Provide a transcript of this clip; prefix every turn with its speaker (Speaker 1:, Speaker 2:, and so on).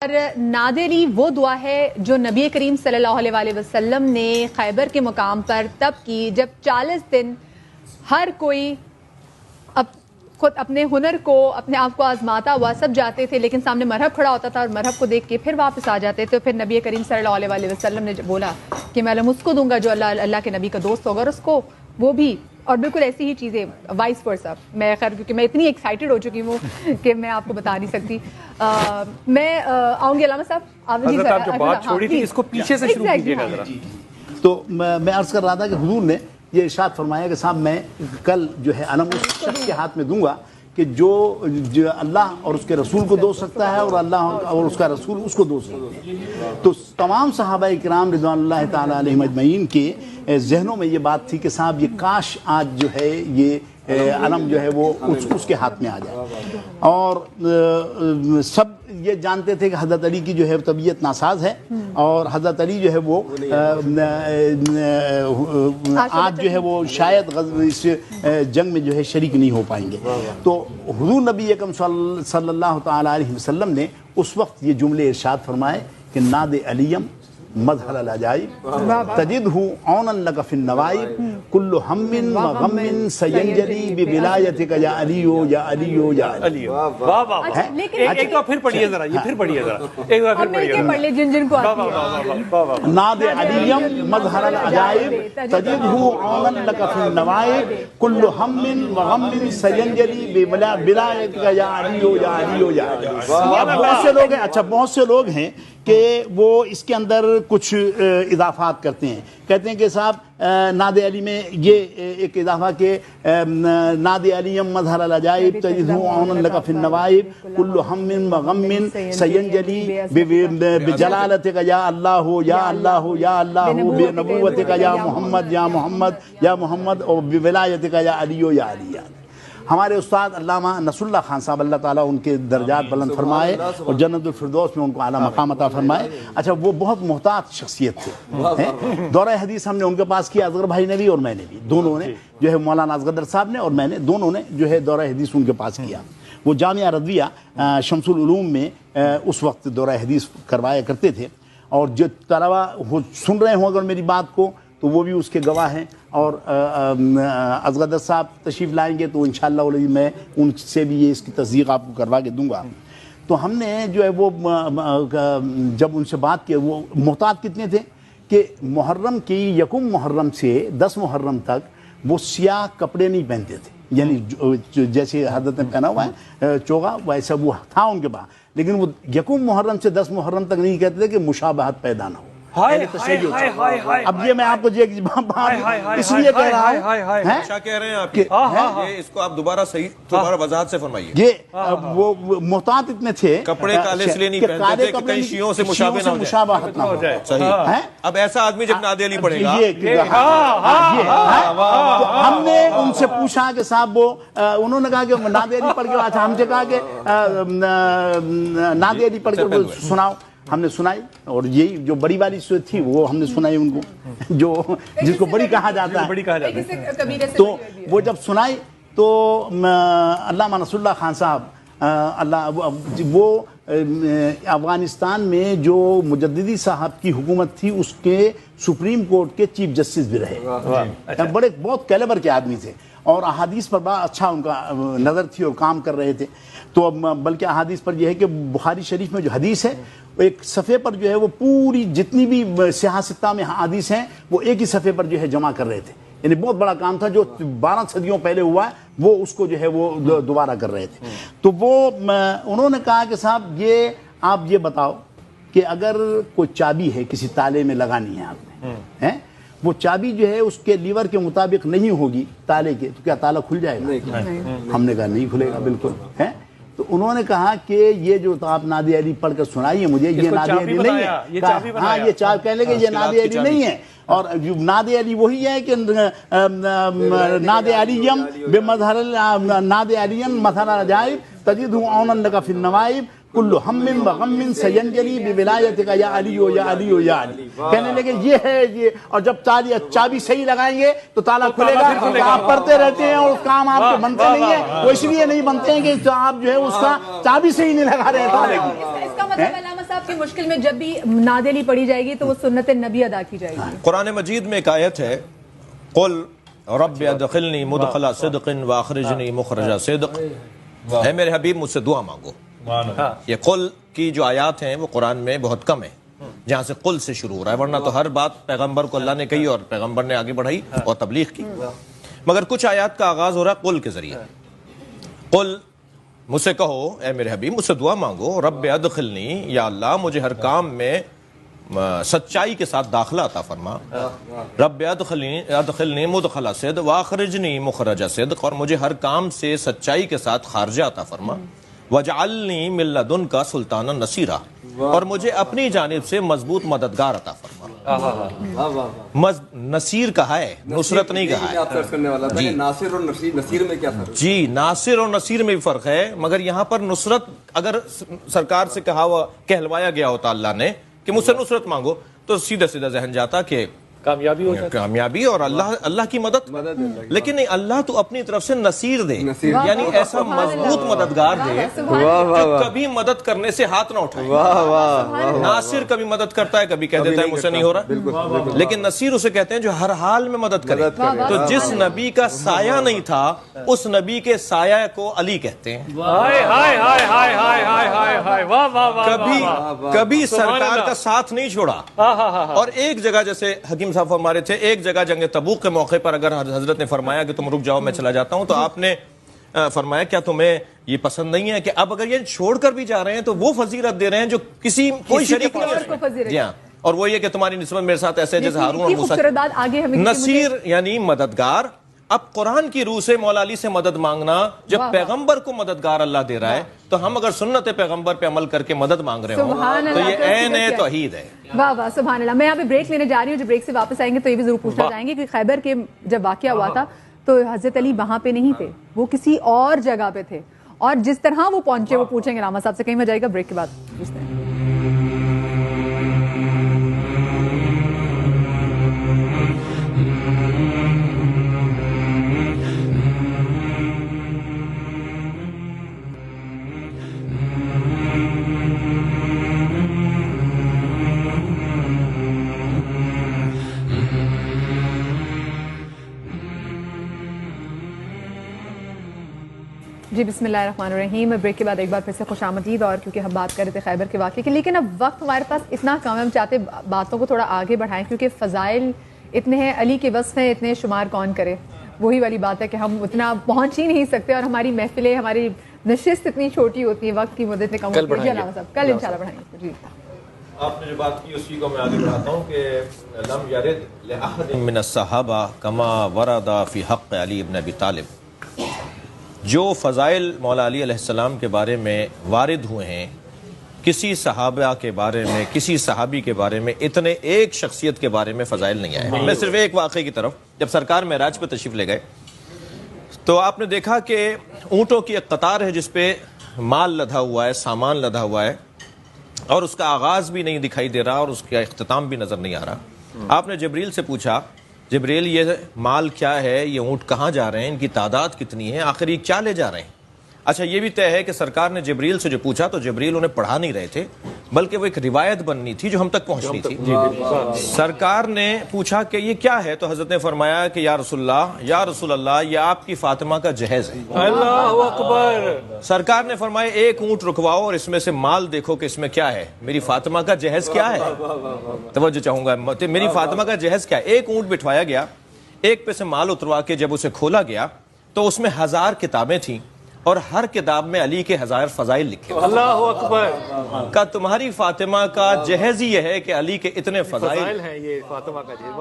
Speaker 1: اور نادری وہ دعا ہے جو نبی کریم صلی اللہ علیہ وسلم نے خیبر کے مقام پر تب کی جب 40 دن ہر کوئی خود اپنے ہنر کو اپنے آپ کو آزماتا ہوا سب جاتے تھے، لیکن سامنے مرہب کھڑا ہوتا تھا اور مرہب کو دیکھ کے پھر واپس آ جاتے تھے۔ پھر نبی کریم صلی اللہ علیہ وسلم نے بولا کہ میں علم اس کو دوں گا جو اللہ کے نبی کا دوست ہوگا، اور اس کو وہ بھی، اور بالکل ایسی ہی چیزیں وائس ورسا۔ میں خیر کیونکہ میں اتنی ایکسائٹڈ ہو چکی ہوں کہ میں آپ کو بتا نہیں سکتی۔ میں آؤں گی علامہ صاحب،
Speaker 2: آپ جو بات چھوڑی تھی اس کو پیچھے سے شروع کیجیے گا ذرا۔
Speaker 3: تو میں عرض کر رہا تھا کہ حضور نے یہ ارشاد فرمایا کہ صاحب میں کل جو ہے علم اس شخص کے ہاتھ میں دوں گا کہ جو اللہ اور اس کے رسول کو دو سکتا ہے اور اللہ اور اس کا رسول اس کو دو سکتے ہیں۔ تو تمام صحابہ کرام رضوان اللہ تعالیٰ علیہم اجمعین کے ذہنوں میں یہ بات تھی کہ صاحب یہ کاش آج جو ہے یہ علم جو ہے وہ اس کے ہاتھ میں آ جائے، اور سب یہ جانتے تھے کہ حضرت علی کی جو ہے طبیعت ناساز ہے اور حضرت علی جو ہے وہ آج جو ہے وہ شاید اس جنگ میں جو ہے شریک نہیں ہو پائیں گے۔ تو حضور نبی اکرم صلی اللہ تعالیٰ علیہ وسلم نے اس وقت یہ جملے ارشاد فرمائے کہ ناد علیم مظہر العجائب تجدہ عونا لک فی النوائب کل ہم و غم سینجلی بولایتک یا علیو یا علیو یا علیو۔
Speaker 2: واہ واہ، ایک بار پھر پڑھیے ذرا، یہ پھر پڑھیے ذرا، ایک بار پھر پڑھیے
Speaker 1: پڑھ لے جن کو آتی ہے۔
Speaker 3: ناد علیم مظہر العجائب تجدہ عونا لک فی النوائب کل ہم و غم سینجلی بولایتک یا علیو یا علیو یا علیو۔ اب بہت سے لوگ ہیں، اچھا بہت سے لوگ ہیں کہ وہ اس کے اندر کچھ اضافات کرتے ہیں، کہتے ہیں کہ صاحب ناد علی میں یہ ایک اضافہ کہ ناد علیم مظہر العجائب تجدہ عونا لک فی النوائب کل ہم و غم سینجلی بجلالتک یا اللہ یا اللہ یا اللہ بنبوتک یا محمد یا محمد یا محمد اور بولایتک یا علیو یا علی۔ ہمارے استاد علامہ نصر اللہ خان صاحب، اللہ تعالیٰ ان کے درجات بلند فرمائے اور جنت الفردوس میں ان کو اعلیٰ مقام عطا فرمائے۔ اچھا وہ بہت محتاط شخصیت تھے، دورہ حدیث ہم نے ان کے پاس کیا، اصغر بھائی نے بھی اور میں نے بھی، دونوں نے جو ہے مولانا اصغر صاحب نے اور میں نے، دونوں نے جو ہے دورہ حدیث ان کے پاس کیا۔ وہ جامعہ رضویہ شمس العلوم میں اس وقت دورہ حدیث کروایا کرتے تھے، اور جو طلبہ سن رہے ہوں اگر میری بات کو تو وہ بھی اس کے گواہ ہیں، اور اصغر صاحب تشریف لائیں گے تو انشاءاللہ میں ان سے بھی یہ اس کی تصدیق آپ کو کروا کے دوں گا۔ تو ہم نے جو ہے وہ جب ان سے بات کی، وہ محتاط کتنے تھے کہ محرم کی یکم محرم سے 10 محرم تک وہ سیاہ کپڑے نہیں پہنتے تھے، یعنی جیسے حضرت نے پہنا ہوا ہے چوغا ویسا وہ تھا ان کے پاس، لیکن وہ یکم محرم سے 10 محرم تک نہیں کہتے تھے کہ مشابہت پیدا نہ ہو۔ اب یہ میں آپ کو اس لیے کہہ رہا ہوں،
Speaker 4: کیا کہہ رہے ہیں آپ یہ اس کو آپ دوبارہ صحیح دوبارہ وضاحت سے فرمائیے۔
Speaker 3: یہ وہ محتاط اتنے تھے،
Speaker 4: کپڑے کالے اس لیے نہیں پہنتے تھے کہ کہیں شیعوں سے
Speaker 3: مشابہت نہ ہو جائے۔
Speaker 4: صحیح۔ اب ایسا آدمی جب ناد علی پڑھے گا،
Speaker 3: ہم نے ان سے پوچھا کہ صاحب وہ انہوں نے کہا کہ ناد علی پڑھ کے، اچھا ہم سے کہا کہ ناد علی پڑھ کے سناؤ، ہم نے سنائی، اور یہی جو بڑی والی صورت تھی وہ ہم نے سنائی ان کو، جو جس کو بڑی کہا جاتا ہے۔ تو وہ جب سنائی تو علامہ نصر اللہ خان صاحب وہ افغانستان میں جو مجددی صاحب کی حکومت تھی اس کے سپریم کورٹ کے چیف جسٹس بھی رہے، بڑے بہت کیلیبر کے آدمی تھے، اور احادیث پر بڑا اچھا ان کا نظر تھی اور کام کر رہے تھے۔ تو بلکہ احادیث پر یہ ہے کہ بخاری شریف میں جو حدیث ہے ایک صفحے پر جو ہے وہ پوری جتنی بھی سیاہ ستہ میں حدیث ہیں وہ ایک ہی صفحے پر جو ہے جمع کر رہے تھے، یعنی بہت بڑا کام تھا جو 12 صدیوں پہلے ہوا ہے، وہ اس کو جو ہے وہ دوبارہ کر رہے تھے۔ تو وہ انہوں نے کہا کہ صاحب یہ آپ یہ بتاؤ کہ اگر کوئی چابی ہے کسی تالے میں لگانی ہے آپ نے، وہ چابی جو ہے اس کے لیور کے مطابق نہیں ہوگی تالے کے، تو کیا تالا کھل جائے گا؟ ہم نے کہا نہیں کھلے گا بالکل ہے۔ تو انہوں نے کہا کہ یہ جو آپ ناد علی پڑھ کر سنائیے مجھے، یہ ناد علی نہیں ہے، ہاں یہ چابی کہنے لگے یہ ناد علی نہیں ہے، اور ناد علی وہی ہے کہ ناد علیم بمظہر ناد علیم مظہر العجائب تجدہ عونا لک فی النوائب کل ہم و غم سینجلی بولایتک یا علی یا علی یا علی۔ کہنے لگے یہ ہے یہ، اور جب چابی صحیح لگائیں گے تو تالا کھلے گا۔ آپ پڑھتے رہتے ہیں اور کام آپ کے بنتے نہیں ہیں، وہ اس لیے نہیں بنتے ہیں کہ آپ جو ہے اس کا چابی صحیح نہیں لگا رہے ہیں تالے کی۔
Speaker 1: اس کا مطلب علامہ صاحب آپ کی مشکل میں جب بھی نادلی پڑھی جائے گی تو وہ سنت نبی ادا کی جائے گی.
Speaker 4: قرآن مجید میں ایک آیت ہے قل رب ادخلنی مدخل صدق واخرجنی مخرج صدق. اے میرے حبیب مجھ سے دعا مانگو. یہ قل کی جو آیات ہیں وہ قرآن میں بہت کم ہیں جہاں سے قل سے شروع ہو رہا ہے، ورنہ تو ہر بات پیغمبر کو اللہ نے کہی اور پیغمبر نے آگے بڑھائی اور تبلیغ کی. مگر کچھ آیات کا آغاز ہو رہا ہے قل کے ذریعے. قل مجھ سے کہو اے میرے حبیب مجھ سے دعا مانگو رب ادخلنی، یا اللہ مجھے ہر کام میں سچائی کے ساتھ داخلہ عطا فرما. رب ادخلنی مدخل صدق واخرجنی مخرج صدق، اور مجھے ہر کام سے سچائی کے ساتھ خارجہ عطا فرما. وجعلنی من لدنک سلطانا نصیرا، اور مجھے اپنی جانب سے مضبوط مددگار عطا فرما. نصیر کہا ہے، نصرت نہیں کہا ہے.
Speaker 5: ناصر اور نصیر میں کیا فرق؟
Speaker 4: جی ناصر اور نصیر میں بھی فرق ہے، مگر یہاں پر نصرت اگر سرکار سے کہلوایا گیا ہوتا اللہ نے کہ مجھ سے نصرت مانگو تو سیدھا سیدھا ذہن جاتا کہ
Speaker 2: کامیابی ہو جاتی،
Speaker 4: کامیابی اور اللہ کی مدد. لیکن نہیں، اللہ تو اپنی طرف سے نصیر دے، یعنی ایسا مضبوط مددگار دے جو کبھی مدد کرنے سے ہاتھ نہ اٹھائے. ناصر کبھی مدد کرتا ہے، کبھی کہہ دیتا ہے مجھ سے نہیں ہو رہا، لیکن نصیر اسے کہتے ہیں جو ہر حال میں مدد کرے. تو جس نبی کا سایہ نہیں تھا اس نبی کے سایہ کو علی کہتے ہیں. کبھی سرکار کا ساتھ نہیں چھوڑا. اور ایک جگہ جیسے حکیم صاحب فرما رہے تھے، ایک جگہ جنگ تبوک کے موقع پر اگر حضرت نے فرمایا کہ تم رک جاؤ میں چلا جاتا ہوں، تو آپ نے فرمایا کیا تمہیں یہ پسند نہیں ہے کہ اب اگر یہ چھوڑ کر بھی جا رہے ہیں تو وہ فضیلت دے رہے ہیں جو کوئی شریک نہیں ہے. جی ہاں، اور وہ یہ کہ تمہاری نسبت میرے ساتھ ایسے جیسے ہارون اور موسیٰ. نصیر یعنی مددگار. اب قرآن کی روح سے مولا علی سے مدد مانگنا، جب پیغمبر کو مددگار اللہ دے رہا ہے تو ہم اگر سنت پیغمبر پہ عمل کر کے مدد مانگ رہے ہوں تو یہ عین توحید ہے.
Speaker 1: واہ واہ سبحان اللہ. میں یہاں پہ بریک لینے جا رہی ہوں، جب بریک سے واپس آئیں گے تو یہ بھی ضرور پوچھنا چاہیں گے کہ خیبر کے جب واقعہ ہوا تھا تو حضرت علی وہاں پہ نہیں تھے، وہ کسی اور جگہ پہ تھے، اور جس طرح وہ پہنچے وہ پوچھیں گے راما صاحب سے. کہیں میں جائے گا بریک کے بعد پوچھتے ہیں. جی بسم اللہ الرحمن الرحیم. بریک کے بعد ایک بار پھر سے خوش آمدید. اور کیونکہ ہم بات کر رہے تھے خیبر کے واقعے کی، لیکن اب وقت ہمارے پاس اتنا کم ہے، ہم چاہتے باتوں کو تھوڑا آگے بڑھائیں کیونکہ فضائل اتنے ہیں، علی کے وصف ہیں اتنے، شمار کون کرے. وہی والی بات ہے کہ ہم اتنا پہنچ ہی نہیں سکتے، اور ہماری محفلیں، ہماری نشست اتنی چھوٹی ہوتی ہے، وقت کی مدت اتنی کم ہوتی ہے. علامہ صاحب کل انشاءاللہ بڑھائیں گے. جی
Speaker 4: آپ نے جو بات کی اسی کو میں آگے بڑھاتا ہوں کہ لم یرد لأحد من الصحابہ کما ورد فی حق علی بن ابی طالب. جو فضائل مولا علی علیہ السلام کے بارے میں وارد ہوئے ہیں، کسی صحابہ کے بارے میں، کسی صحابی کے بارے میں اتنے ایک شخصیت کے بارے میں فضائل نہیں آئے. میں صرف ایک واقعے کی طرف، جب سرکار معراج پہ تشریف لے گئے تو آپ نے دیکھا کہ اونٹوں کی ایک قطار ہے جس پہ مال لدھا ہوا ہے، سامان لدھا ہوا ہے، اور اس کا آغاز بھی نہیں دکھائی دے رہا اور اس کا اختتام بھی نظر نہیں آ رہا. آپ نے جبریل سے پوچھا جبریل یہ مال کیا ہے، یہ اونٹ کہاں جا رہے ہیں، ان کی تعداد کتنی ہے، آخر یہ کیا لے جا رہے ہیں. اچھا یہ بھی طے ہے کہ سرکار نے جبریل سے جو پوچھا تو جبریل انہیں پڑھا نہیں رہے تھے، بلکہ وہ ایک روایت بننی تھی جو ہم تک پہنچنی تھی. سرکار نے پوچھا کہ یہ کیا ہے تو حضرت نے فرمایا کہ یا رسول اللہ یہ آپ کی فاطمہ کا جہیز ہے.
Speaker 2: اللہ اکبر.
Speaker 4: سرکار نے فرمایا ایک اونٹ رکواؤ اور اس میں سے مال دیکھو کہ اس میں کیا ہے. میری فاطمہ کا جہیز کیا ہے؟ توجہ چاہوں گا، میری فاطمہ کا جہیز کیا ہے؟ ایک اونٹ بٹھوایا گیا، ایک پہ سے مال اتروا کے جب اسے کھولا گیا تو اس میں 1000 کتابیں تھیں اور ہر کتاب میں علی کے 1000 فضائل لکھے.
Speaker 2: اللہ اکبر.
Speaker 4: کا تمہاری فاطمہ کا جہیز ہی یہ ہے کہ علی کے اتنے فضائل
Speaker 2: ہیں، یہ فاطمہ کا جہیز.